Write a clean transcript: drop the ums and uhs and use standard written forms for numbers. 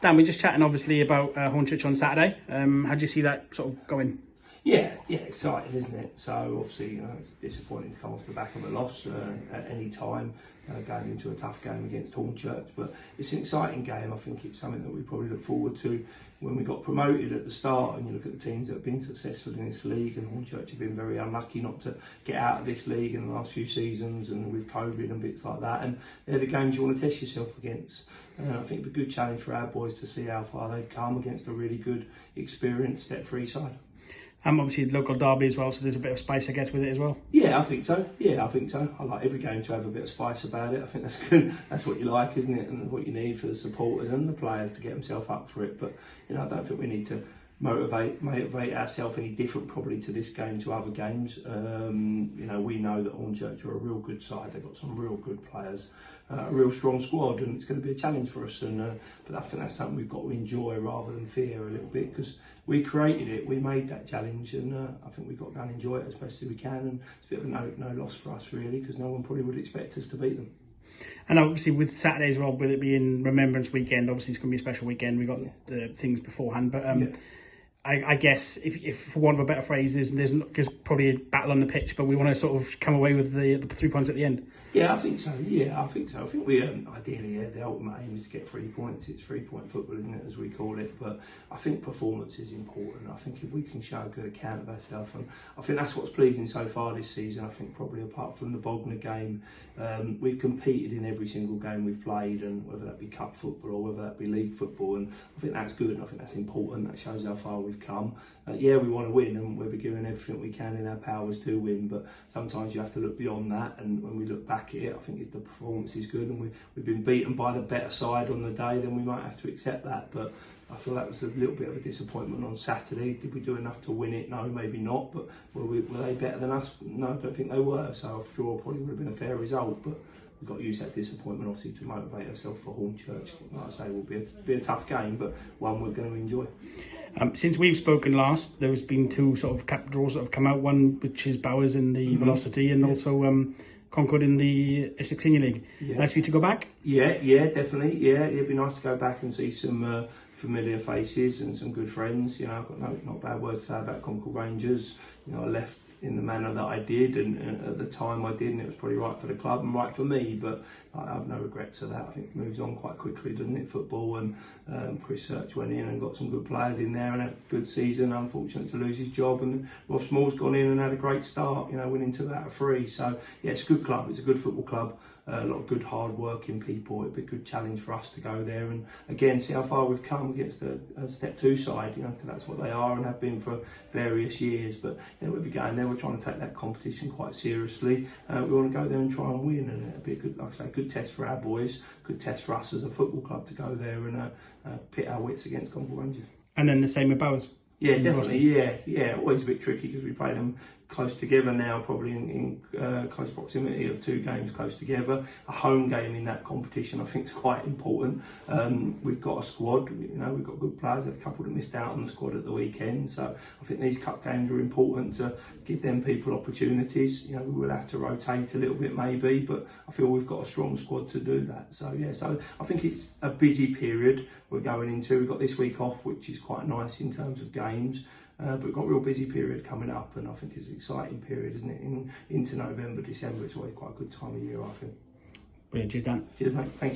Dan, we're just chatting obviously about Hornchurch on Saturday. How do you see that sort of going? Yeah, exciting, isn't it? So obviously, it's disappointing to come off the back of a loss at any time, going into a tough game against Hornchurch. But it's an exciting game. I think it's something that we probably look forward to when we got promoted at the start. And you look at the teams that have been successful in this league, and Hornchurch have been very unlucky not to get out of this league in the last few seasons, and with COVID and bits like that. And they're the games you want to test yourself against. I think it'd be a good challenge for our boys to see how far they've come against a really good, experienced, step-free side. Obviously local derby as well, so there's a bit of spice, I guess, with it as well. Yeah, I think so. I like every game to have a bit of spice about it. I think that's good. That's what you like, isn't it? And what you need for the supporters and the players to get themselves up for it. But I don't think we need to motivate ourselves any different probably to this game to other games. We know that Hornchurch are a real good side. They've got some real good players, a real strong squad, and it's going to be a challenge for us. But I think that's something we've got to enjoy rather than fear a little bit, because we created it, we made that challenge, and I think we've got to go and enjoy it as best as we can. And it's a bit of a no loss for us really, because no one probably would expect us to beat them. And obviously with Saturday as well, with it being Remembrance Weekend, obviously it's going to be a special weekend. We've got the things beforehand, but I guess if for want of a better phrase, there's probably a battle on the pitch, but we want to sort of come away with the 3 points at the end. Yeah, I think so. I think we ideally, the ultimate aim is to get 3 points. It's 3-point football, isn't it, as we call it? But I think performance is important. I think if we can show a good account of ourselves, and I think that's what's pleasing so far this season. I think probably apart from the Bognor game, we've competed in every single game we've played, and whether that be cup football or whether that be league football, and I think that's good. And I think that's important. That shows how far we've come. We want to win, and we'll be doing everything we can in our powers to win, but sometimes you have to look beyond that. And when we look back at it, I think if the performance is good and we've been beaten by the better side on the day, then we might have to accept that. But I feel that was a little bit of a disappointment on Saturday. Did we do enough to win it? No, maybe not. But were they better than us? No, I don't think they were. So a draw probably would have been a fair result, but we've got to use that disappointment obviously to motivate ourselves for Hornchurch. Like I say, will be a tough game, but one we're going to enjoy. Since we've spoken last, there's been two sort of cap draws that have come out. One which is Bowers in the Velocity, and also Concord in the Essex Senior League. Nice for you to go back? Yeah, definitely. Yeah, it'd be nice to go back and see some familiar faces and some good friends. I've got not bad words to say about Concord Rangers. I left in the manner that I did, and at the time I did, and it was probably right for the club and right for me, but I have no regrets of that. I think it moves on quite quickly, doesn't it, football? And Chris Search went in and got some good players in there and had a good season. Unfortunate to lose his job, and Rob Small's gone in and had a great start, winning 2 out of 3. So yeah, it's a good club, it's a good football club. A lot of good hard working people. It'd be a good challenge for us to go there and again see how far we've come against a step 2 side, because that's what they are and have been for various years. But we'll be going there, we're trying to take that competition quite seriously. We want to go there and try and win, and it'll be a good, like I say, good test for our boys, good test for us as a football club to go there and pit our wits against Concord Rangers. And then the same with Bowers? Yeah, definitely. Yeah. Always a bit tricky because we play them close together now, probably in close proximity of 2 games close together. A home game in that competition, I think, is quite important. We've got a squad. We've got good players. There's a couple that missed out on the squad at the weekend, so I think these cup games are important to give them people opportunities. We will have to rotate a little bit maybe, but I feel we've got a strong squad to do that. So I think it's a busy period we're going into. We've got this week off, which is quite nice in terms of games. But we've got a real busy period coming up, and I think it's an exciting period, isn't it? Into November, December, it's always quite a good time of year, I think. Brilliant, cheers Dan. Cheers mate, thank you.